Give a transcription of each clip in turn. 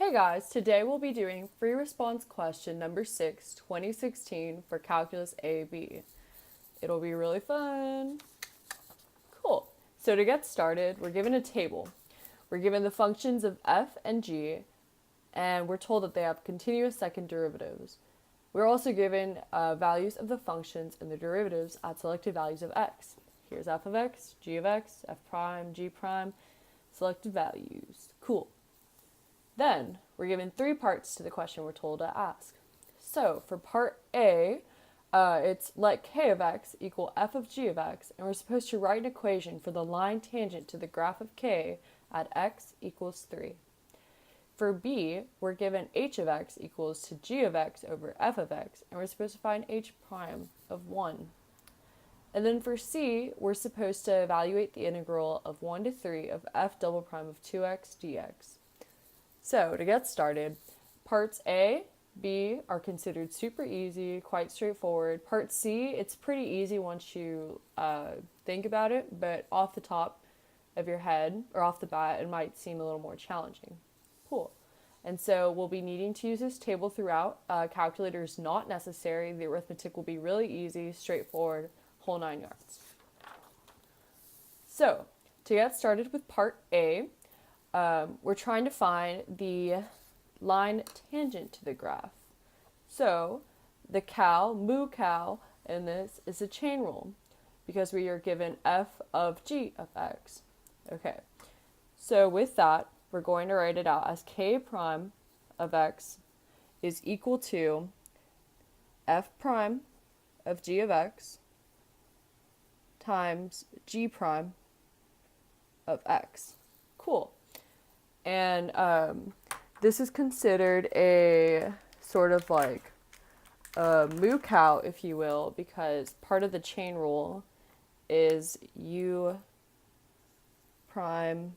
Hey guys, today we'll be doing free response question number 6, 2016 for Calculus AB. It'll be really fun. Cool. So to get started, we're given a table. We're given the functions of f and g, and we're told that they have continuous second derivatives. We're also given values of the functions and the derivatives at selected values of x. Here's f of x, g of x, f prime, g prime, selected values. Cool. Then, we're given 3 parts to the question we're told to ask. So, for part A, it's let k of x equal f of g of x, and we're supposed to write an equation for the line tangent to the graph of k at x equals 3. For B, we're given h of x equals to g of x over f of x, and we're supposed to find h prime of 1. And then for C, we're supposed to evaluate the integral of 1 to 3 of f double prime of 2x dx. So, to get started, parts A, B are considered super easy, quite straightforward. Part C, it's pretty easy once you think about it, but off the top of your head, or off the bat, it might seem a little more challenging. Cool. And so we'll be needing to use this table throughout. Calculator is not necessary. The arithmetic will be really easy, straightforward, whole 9 yards. So, to get started with part A, we're trying to find the line tangent to the graph. So, the mu cal in this is a chain rule because we are given f of g of x. Okay, so with that, we're going to write it out as k prime of x is equal to f prime of g of x times g prime of x. Cool. And this is considered a sort of like a mu cal, if you will, because part of the chain rule is u prime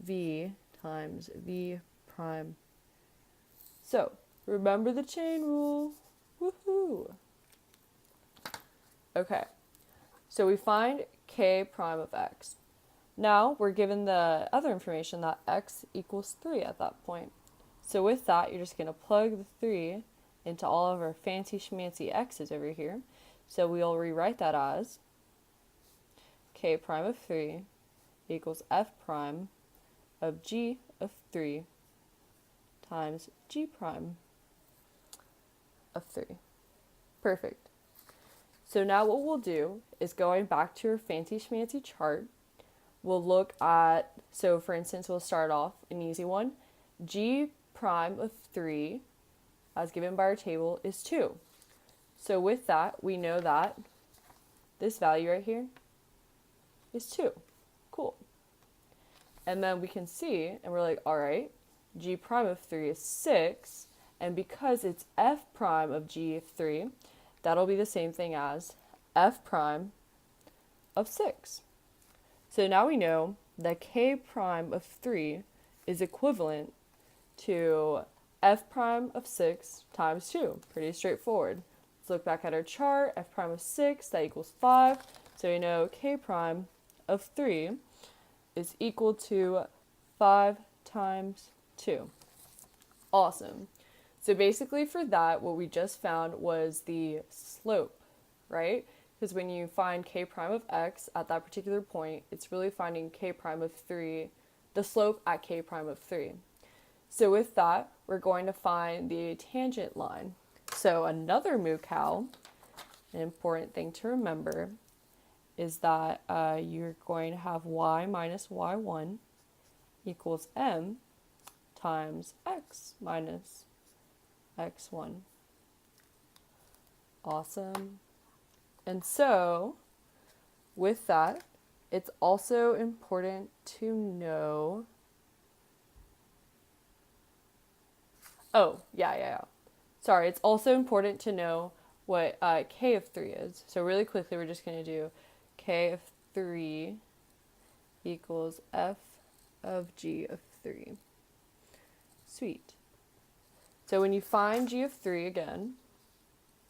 v times v prime. So, remember the chain rule. Woohoo! Okay, so we find k prime of x. Now, we're given the other information that x equals 3 at that point. So with that, you're just going to plug the 3 into all of our fancy schmancy x's over here. So we'll rewrite that as k prime of 3 equals f prime of g of 3 times g prime of 3. Perfect. So now what we'll do is, going back to our fancy schmancy chart, we'll look at, so for instance, we'll start off an easy one. G prime of 3, as given by our table, is 2. So with that, we know that this value right here is 2. Cool. And then we can see, and we're like, all right, G prime of 3 is 6, and because it's f prime of G of 3, that'll be the same thing as f prime of 6. So now we know that k prime of 3 is equivalent to f prime of 6 times 2. Pretty straightforward. Let's look back at our chart. F prime of 6, that equals 5. So we know k prime of 3 is equal to 5 times 2. Awesome. So basically for that, what we just found was the slope, right? Because when you find k prime of x at that particular point, it's really finding k prime of 3, the slope at k prime of 3. So with that, we're going to find the tangent line. So another mu cal, an important thing to remember, is that you're going to have y minus y1 equals m times x minus x1. Awesome. And so, with that, it's also important to know, sorry, it's also important to know what k of 3 is. So really quickly, we're just going to do k of 3 equals f of g of 3. Sweet. So when you find g of 3 again,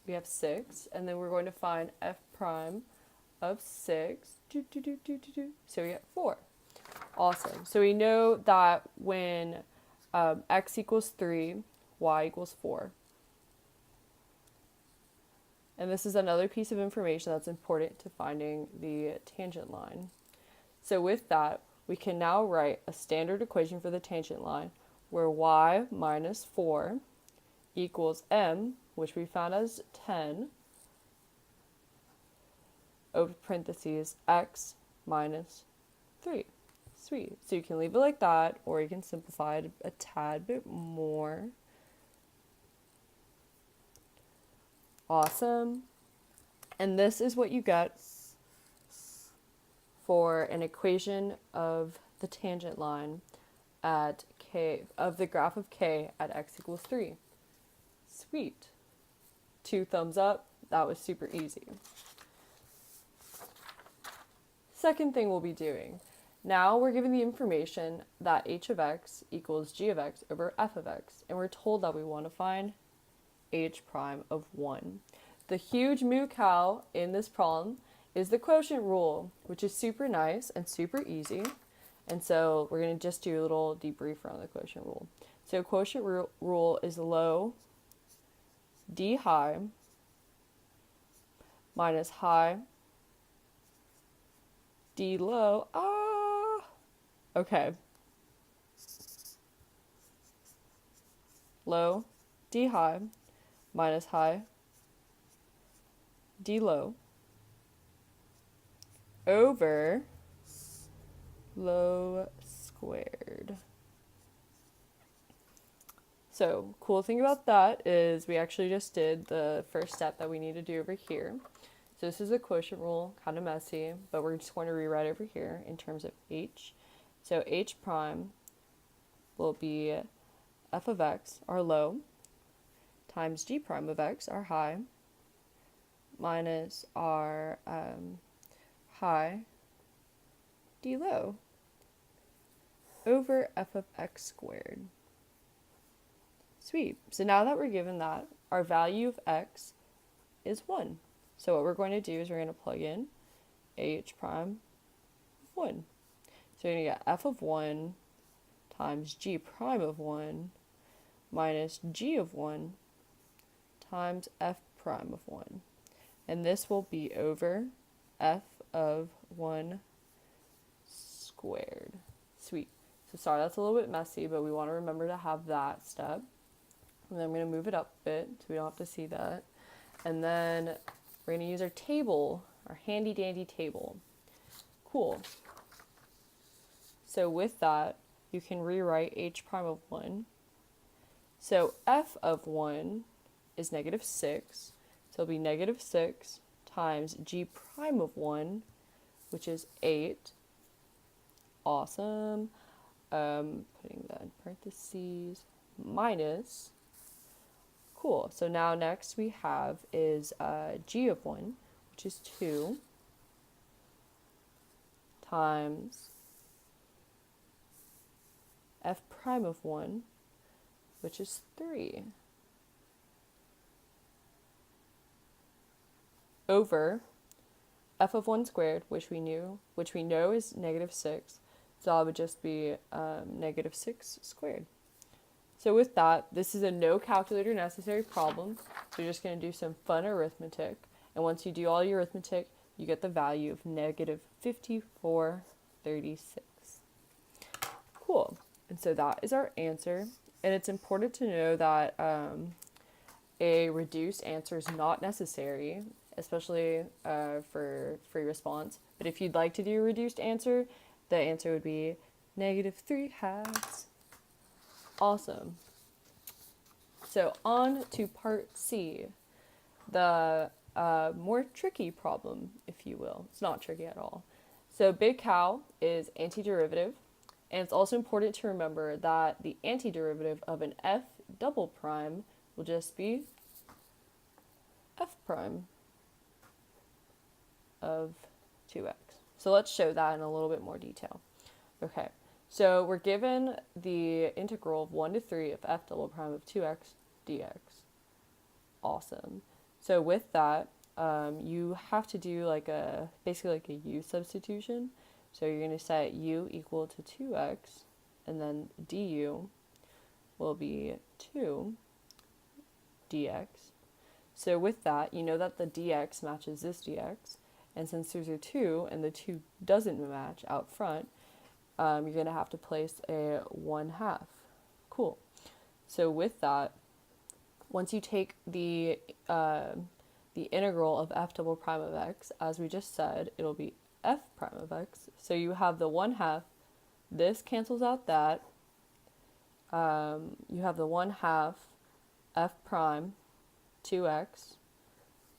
we have 6, and then we're going to find f prime of 6. So we get 4. Awesome. So we know that when x equals 3, y equals 4. And this is another piece of information that's important to finding the tangent line. So with that, we can now write a standard equation for the tangent line where y minus 4 equals m, which we found as 10, over parentheses x minus 3. Sweet. So you can leave it like that, or you can simplify it a tad bit more. Awesome. And this is what you get for an equation of the tangent line at k, of the graph of k at x equals 3. Sweet. 2 thumbs up. That was super easy. Second thing we'll be doing. Now we're given the information that h of x equals g of x over f of x, and we're told that we want to find h prime of 1. The huge moo cow in this problem is the quotient rule, which is super nice and super easy. And so we're going to just do a little debriefer on the quotient rule. So quotient rule is low d high minus high d low. Okay. Low d high minus high d low over low squared. So cool thing about that is we actually just did the first step that we need to do over here. So this is a quotient rule, kind of messy, but we're just going to rewrite over here in terms of h. So h prime will be f of x, our low, times g prime of x, our high, minus our high d low over f of x squared. Sweet. So now that we're given that, our value of x is 1. So what we're going to do is we're going to plug in h prime of 1. So you're going to get f of 1 times g prime of 1 minus g of 1 times f prime of 1. And this will be over f of 1 squared. Sweet. So sorry, that's a little bit messy, but we want to remember to have that step. And then I'm going to move it up a bit so we don't have to see that. And then we're going to use our table, our handy dandy table. Cool. So with that, you can rewrite h prime of 1. So f of 1 is negative 6. So it'll be negative 6 times g prime of 1, which is 8. Awesome. Putting that in parentheses, minus. Cool. So now next we have is g of 1, which is 2, times f prime of 1, which is 3, over f of 1 squared, which we know is negative 6. So that would just be negative 6 squared. So with that, this is a no calculator necessary problem. So you're just going to do some fun arithmetic. And once you do all your arithmetic, you get the value of negative 5436. Cool. And so that is our answer. And it's important to know that a reduced answer is not necessary, especially for free response. But if you'd like to do a reduced answer, the answer would be negative 3/2. Awesome. So on to part C, the more tricky problem, if you will. It's not tricky at all. So big cow is antiderivative, and it's also important to remember that the antiderivative of an f double prime will just be f prime of 2x. So let's show that in a little bit more detail. Okay, so we're given the integral of 1 to 3 of f double prime of 2x dx. Awesome. So with that, you have to do basically like a u substitution. So you're going to set u equal to 2x and then du. will be 2 dx. So with that, you know that the dx matches this dx, and since there's a 2 and the 2 doesn't match out front, you're going to have to place a 1/2. Cool. So with that, once you take the integral of f double prime of x, as we just said, it'll be f prime of x. So you have the 1/2. This cancels out that. You have the 1/2 f prime 2x,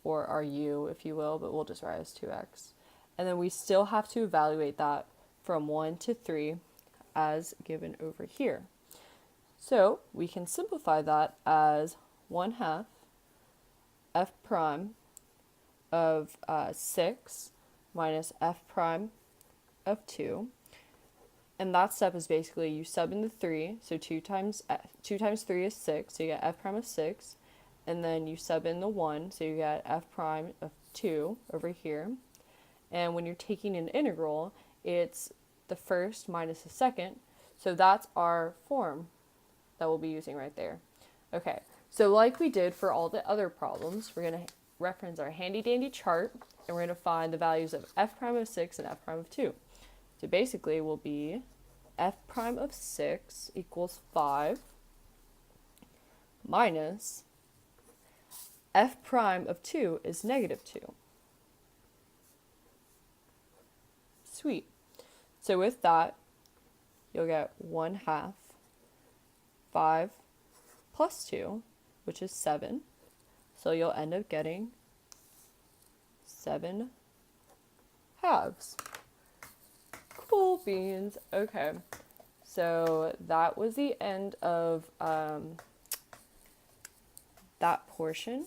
or RU if you will, but we'll just write as 2x. And then we still have to evaluate that from 1 to 3 as given over here. So we can simplify that as 1/2 f prime of 6 minus f prime of 2. And that step is basically you sub in the 3, so 2 times 3 is 6, so you get f prime of 6. And then you sub in the 1, so you get f prime of 2 over here. And when you're taking an integral, it's the first minus the second. So that's our form that we'll be using right there. Okay, so like we did for all the other problems, we're going to reference our handy dandy chart, and we're going to find the values of f prime of 6 and f prime of 2. So basically it will be f prime of 6 equals 5 minus f prime of 2 is negative 2. Sweet. So with that, you'll get 1/2 5 plus 2, which is 7. So you'll end up getting 7 halves. Cool beans. Okay. So that was the end of that portion.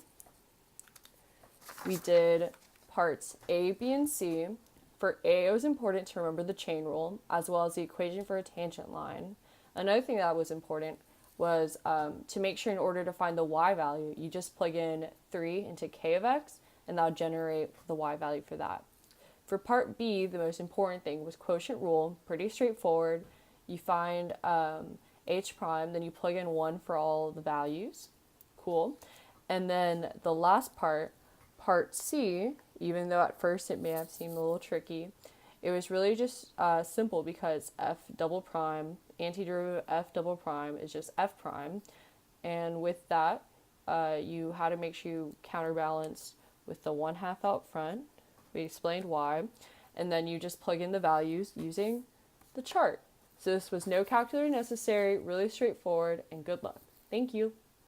We did parts A, B, and C. For A, it was important to remember the chain rule, as well as the equation for a tangent line. Another thing that was important was to make sure in order to find the y value, you just plug in 3 into k of x, and that'll generate the y value for that. For part B, the most important thing was quotient rule, pretty straightforward. You find h prime, then you plug in 1 for all the values. Cool. And then the last part, part C, even though at first it may have seemed a little tricky, it was really just simple because f double prime, antiderivative of f double prime is just f prime. And with that, you had to make sure you counterbalance with the 1/2 out front. We explained why. And then you just plug in the values using the chart. So this was no calculator necessary, really straightforward, and good luck. Thank you.